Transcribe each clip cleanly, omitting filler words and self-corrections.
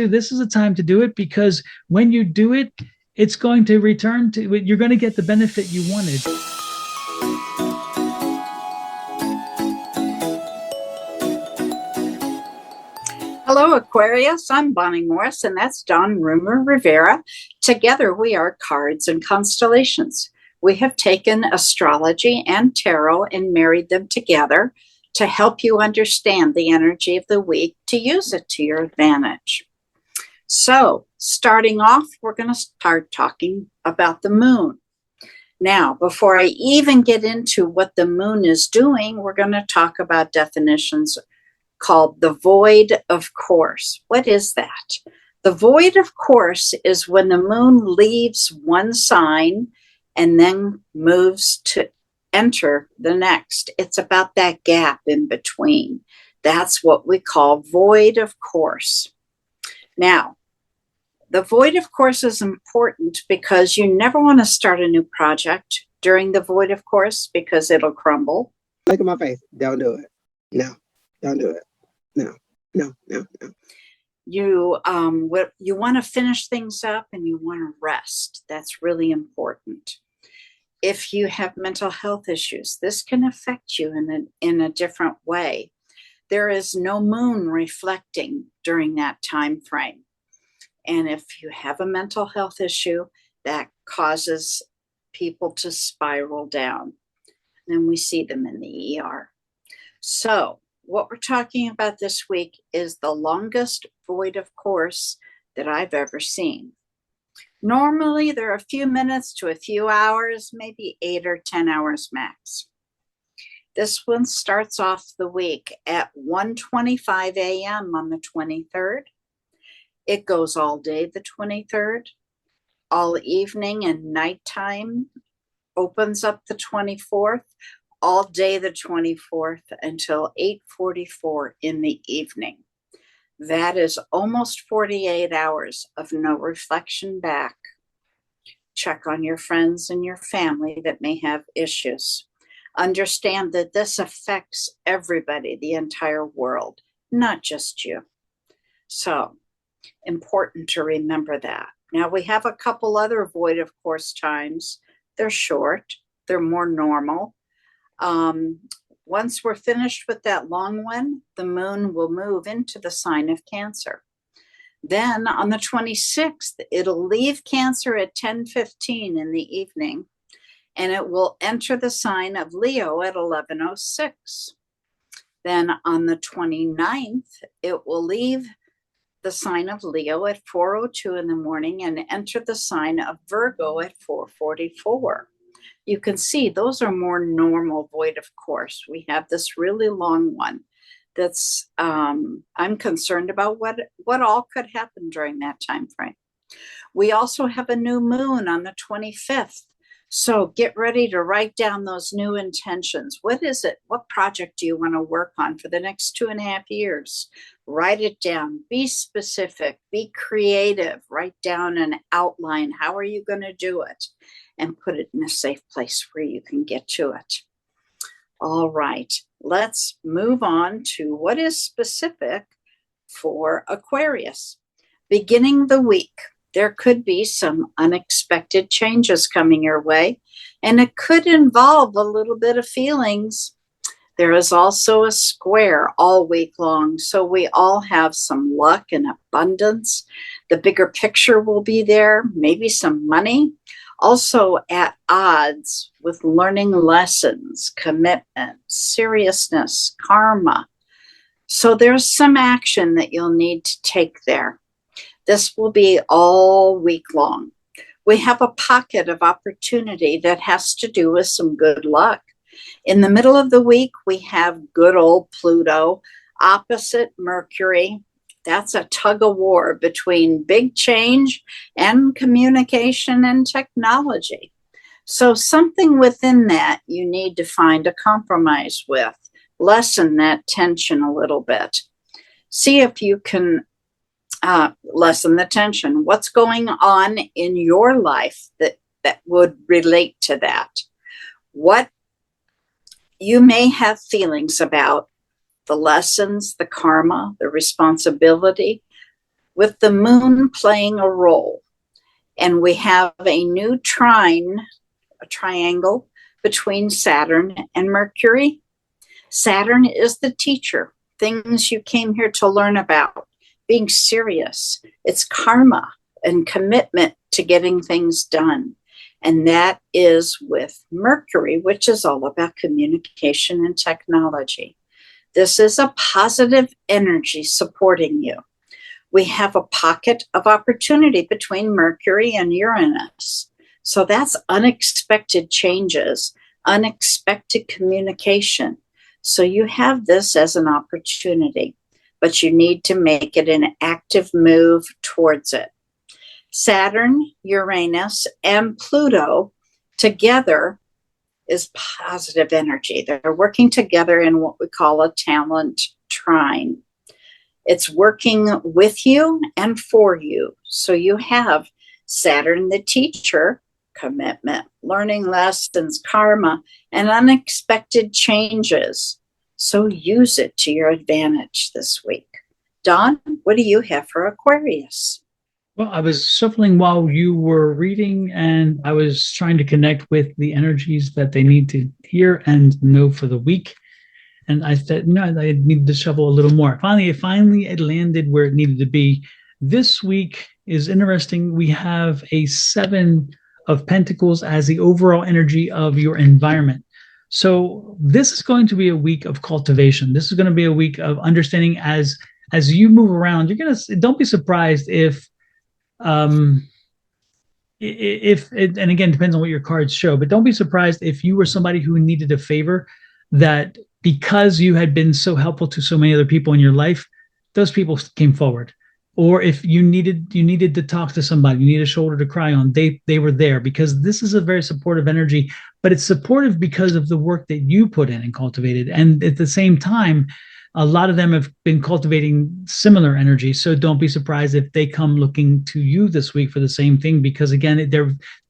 This is a time to do it, because when you do it, it's going to return to, you're going to get the benefit you wanted. Hello, Aquarius. I'm Bonnie Morris, and that's Don Rumor Rivera. Together, we are Cards and Constellations. We have taken astrology and tarot and married them together to help you understand the energy of the week, to use it to your advantage. So, starting off, we're going to start talking about the moon. Now, before I even get into what the moon is doing, we're going to talk about definitions called the void of course. What is that? The void of course is when the moon leaves one sign and then moves to enter the next. It's about that gap in between. That's what we call void of course. Now, the void of course is important because you never want to start a new project during the void of course, because it'll crumble. Look at my face. Don't do it. No, don't do it. No. You want to finish things up and you want to rest. That's really important. If you have mental health issues, this can affect you in a different way. There is no moon reflecting during that time frame. And if you have a mental health issue, that causes people to spiral down. And we see them in the ER. So, what we're talking about this week is the longest void of course that I've ever seen. Normally, there are a few minutes to a few hours, maybe 8 or 10 hours max. This one starts off the week at 1:25 a.m. on the 23rd. It goes all day the 23rd, all evening and nighttime, opens up the 24th, all day the 24th until 8:44 in the evening. That is almost 48 hours of no reflection back. Check on your friends and your family that may have issues. Understand that this affects everybody, the entire world, not just you. So, important to remember that. Now, we have a couple other void of course times. They're short, they're more normal. Once we're finished with that long one, the moon will move into the sign of Cancer. Then on the 26th, it'll leave Cancer at 10:15 in the evening, and it will enter the sign of Leo at 11:06. Then on the 29th, it will leave the sign of Leo at 4:02 in the morning and enter the sign of Virgo at 4:44. You can see those are more normal void of course. We have this really long one that's, I'm concerned about what all could happen during that time frame. We also have a new moon on the 25th. So get ready to write down those new intentions. What is it? What project do you want to work on for the next 2.5 years? Write it down. Be specific. Be creative. Write down an outline. How are you going to do it? And put it in a safe place where you can get to it. All right. Let's move on to what is specific for Aquarius. Beginning the week, there could be some unexpected changes coming your way, and it could involve a little bit of feelings. There is also a square all week long, so we all have some luck and abundance. The bigger picture will be there, maybe some money. Also at odds with learning lessons, commitment, seriousness, karma. So there's some action that you'll need to take there. This will be all week long. We have a pocket of opportunity that has to do with some good luck. In the middle of the week, we have good old Pluto opposite Mercury. That's a tug of war between big change and communication and technology. So something within that you need to find a compromise with. Lessen that tension a little bit. See if you can lessen the tension. What's going on in your life that would relate to that? What you may have feelings about, the lessons, the karma, the responsibility. with the moon playing a role. And we have a new a triangle between Saturn and Mercury. Saturn is the teacher, things you came here to learn about, being serious. It's karma and commitment to getting things done. And that is with Mercury, which is all about communication and technology. This is a positive energy supporting you. We have a pocket of opportunity between Mercury and Uranus. So that's unexpected changes, unexpected communication. So you have this as an opportunity, but you need to make it an active move towards it. Saturn, Uranus, and Pluto together is positive energy. They're working together in what we call a talent trine. It's working with you and for you. So you have Saturn, the teacher, commitment, learning lessons, karma, and unexpected changes. So use it to your advantage this week. Dawn, what do you have for Aquarius? Well, I was shuffling while you were reading, and I was trying to connect with the energies that they need to hear and know for the week. And I said, no, I need to shuffle a little more. Finally, it landed where it needed to be. This week is interesting. We have a 7 of Pentacles as the overall energy of your environment. So this is going to be a week of cultivation. This is going to be a week of understanding as you move around. Don't be surprised if and again, depends on what your cards show, but don't be surprised if you were somebody who needed a favor, that because you had been so helpful to so many other people in your life, those people came forward. Or if you needed to talk to somebody, you need a shoulder to cry on, they were there, because this is a very supportive energy, but it's supportive because of the work that you put in and cultivated. And at the same time, a lot of them have been cultivating similar energy. So don't be surprised if they come looking to you this week for the same thing, because again,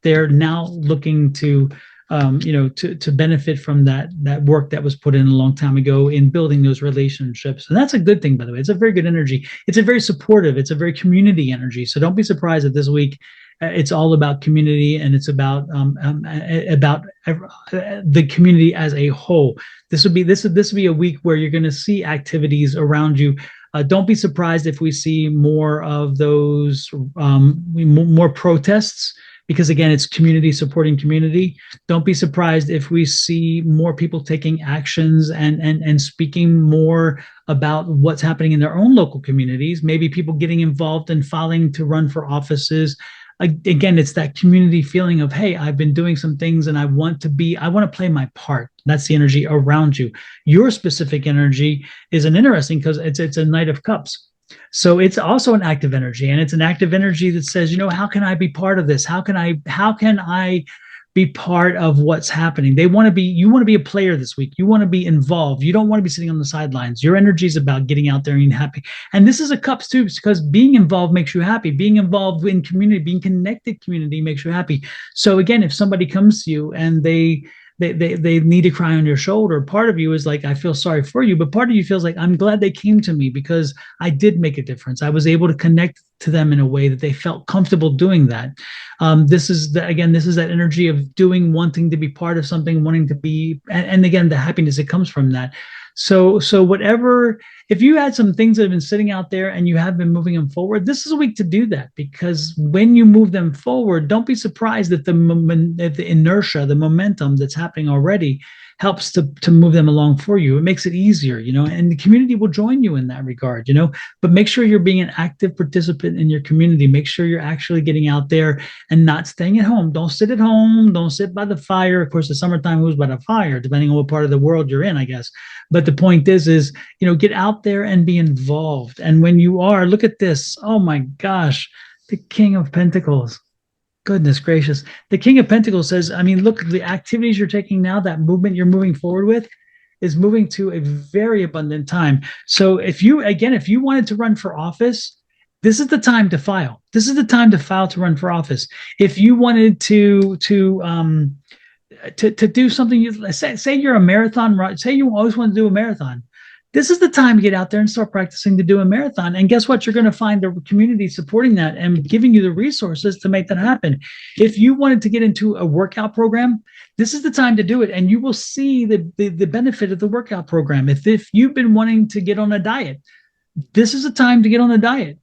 they're now looking to to benefit from that work that was put in a long time ago in building those relationships. And that's a good thing, by the way. It's a very good energy. It's a very supportive, it's a very community energy. So don't be surprised that this week it's all about community, and it's about the community as a whole. This would be a week where you're going to see activities around you. Don't be surprised if we see more of those, more protests, because again, it's community supporting community. Don't be surprised if we see more people taking actions and speaking more about what's happening in their own local communities. Maybe people getting involved and filing to run for offices. Again, it's that community feeling of, hey, I've been doing some things and I want to play my part. That's the energy around you. Your specific energy is an interesting, because it's a Knight of Cups. So it's also an active energy, and it's an active energy that says, how can I be part of this? How can I be part of what's happening? You want to be a player this week. You want to be involved. You don't want to be sitting on the sidelines. Your energy is about getting out there and being happy. And this is a Cups too, because being involved makes you happy. Being involved in community, being connected community makes you happy. So again, if somebody comes to you and they need to cry on your shoulder, part of you is like, I feel sorry for you, but part of you feels like, I'm glad they came to me because I did make a difference. I was able to connect to them in a way that they felt comfortable doing that. This is that energy of wanting to be part of something, wanting to be, and again, the happiness that comes from that. So whatever, if you had some things that have been sitting out there and you have been moving them forward, this is a week to do that, because when you move them forward, don't be surprised that the inertia, the momentum that's happening already helps to move them along for you. It makes it easier, and the community will join you in that regard, but make sure you're being an active participant in your community. Make sure you're actually getting out there and not staying at home. Don't sit at home. Don't sit by the fire. Of course, the summertime who's by the fire, depending on what part of the world you're in, I guess. But the point is, get out there and be involved. And when you are, look at this. Oh my gosh, the King of Pentacles. Goodness gracious. The King of Pentacles says, look, the activities you're taking now, that movement you're moving forward with is moving to a very abundant time. So if you wanted to run for office, this is the time to file. This is the time to file to run for office. If you wanted to do something, say you're a marathon run, say you always want to do a marathon. this is the time to get out there and start practicing to do a marathon. And guess what? You're going to find the community supporting that and giving you the resources to make that happen. If you wanted to get into a workout program, this is the time to do it. And you will see the benefit of the workout program. If you've been wanting to get on a diet, this is a time to get on a diet.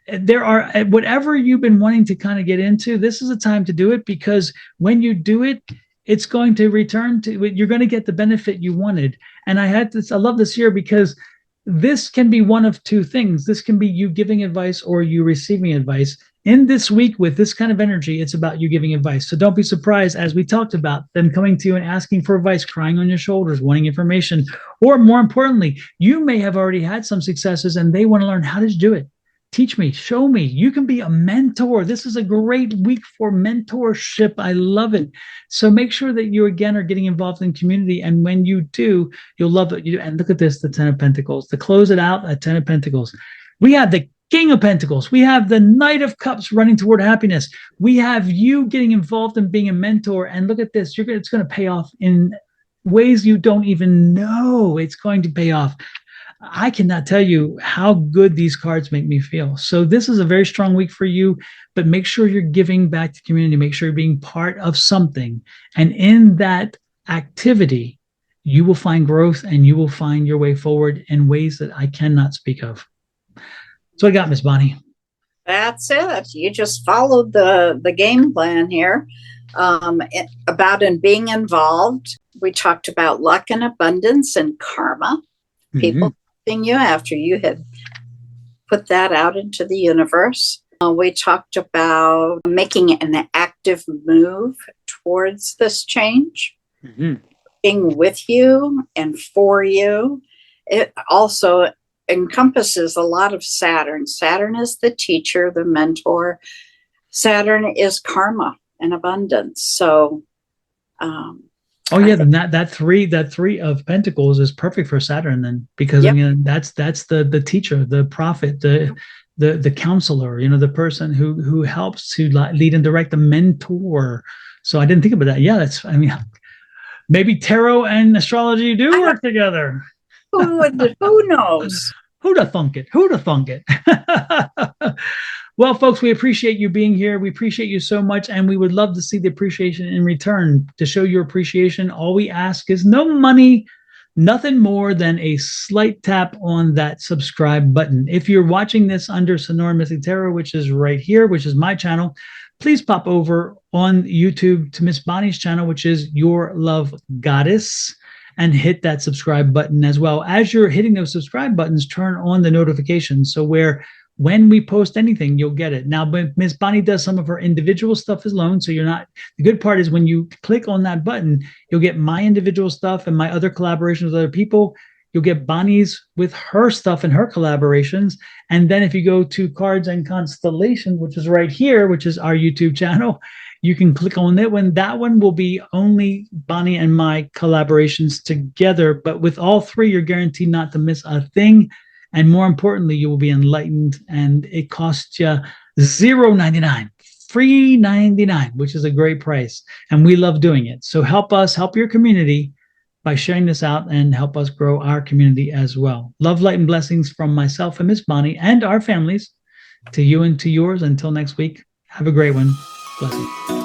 There are, whatever you've been wanting to kind of get into, this is a time to do it, because when you do it, it's going to return to, you're going to get the benefit you wanted. And I love this here, because this can be one of two things. This can be you giving advice or you receiving advice. In this week with this kind of energy, it's about you giving advice. So don't be surprised, as we talked about, them coming to you and asking for advice, crying on your shoulders, wanting information. Or more importantly, you may have already had some successes and they want to learn, how did you do it? Teach me, show me. You can be a mentor. This is a great week for mentorship. I love it. So make sure that you, again, are getting involved in community. And when you do, you'll love it. And look at this, the 10 of Pentacles. To close it out, at 10 of Pentacles, we have the King of Pentacles. We have the Knight of Cups running toward happiness. We have you getting involved in being a mentor. And look at this. It's going to pay off in ways you don't even know it's going to pay off. I cannot tell you how good these cards make me feel. So this is a very strong week for you, but make sure you're giving back to the community. Make sure you're being part of something. And in that activity, you will find growth and you will find your way forward in ways that I cannot speak of. So I got, Miss Bonnie. That's it. You just followed the game plan here about being involved. We talked about luck and abundance and karma. People you after you had put that out into the universe. We talked about making an active move towards this change, being with you and for you. It also encompasses a lot of Saturn. Saturn is the teacher, the mentor. Saturn is karma and abundance. So, then that three of Pentacles is perfect for Saturn then, because I mean that's the teacher, the prophet, the counselor, the person who helps to lead and direct, the mentor. So I didn't think about that. Yeah, maybe tarot and astrology do work together. Who knows? Who'da thunk it? Who'da thunk it? Well, folks, we appreciate you being here. We appreciate you so much, and we would love to see the appreciation in return. To show your appreciation, all we ask is no money, nothing more than a slight tap on that subscribe button. If you're watching this under Sonora Mystic Tarot, which is right here, which is my channel, please pop over on YouTube to Miss Bonnie's channel, which is Your Love Goddess, and hit that subscribe button. As well as you're hitting those subscribe buttons, turn on the notifications, so when we post anything, you'll get it. Now, Miss Bonnie does some of her individual stuff alone, so the good part is when you click on that button, you'll get my individual stuff and my other collaborations with other people. You'll get Bonnie's with her stuff and her collaborations. And then if you go to Cards and Constellation, which is right here, which is our YouTube channel, you can click on it. When that one will be only Bonnie and my collaborations together. But with all three, you're guaranteed not to miss a thing. And more importantly, you will be enlightened, and it costs you $0.99, free $99, which is a great price. And we love doing it. So help us, help your community by sharing this out, and help us grow our community as well. Love, light, and blessings from myself and Miss Bonnie and our families to you and to yours. Until next week, have a great one. Blessings.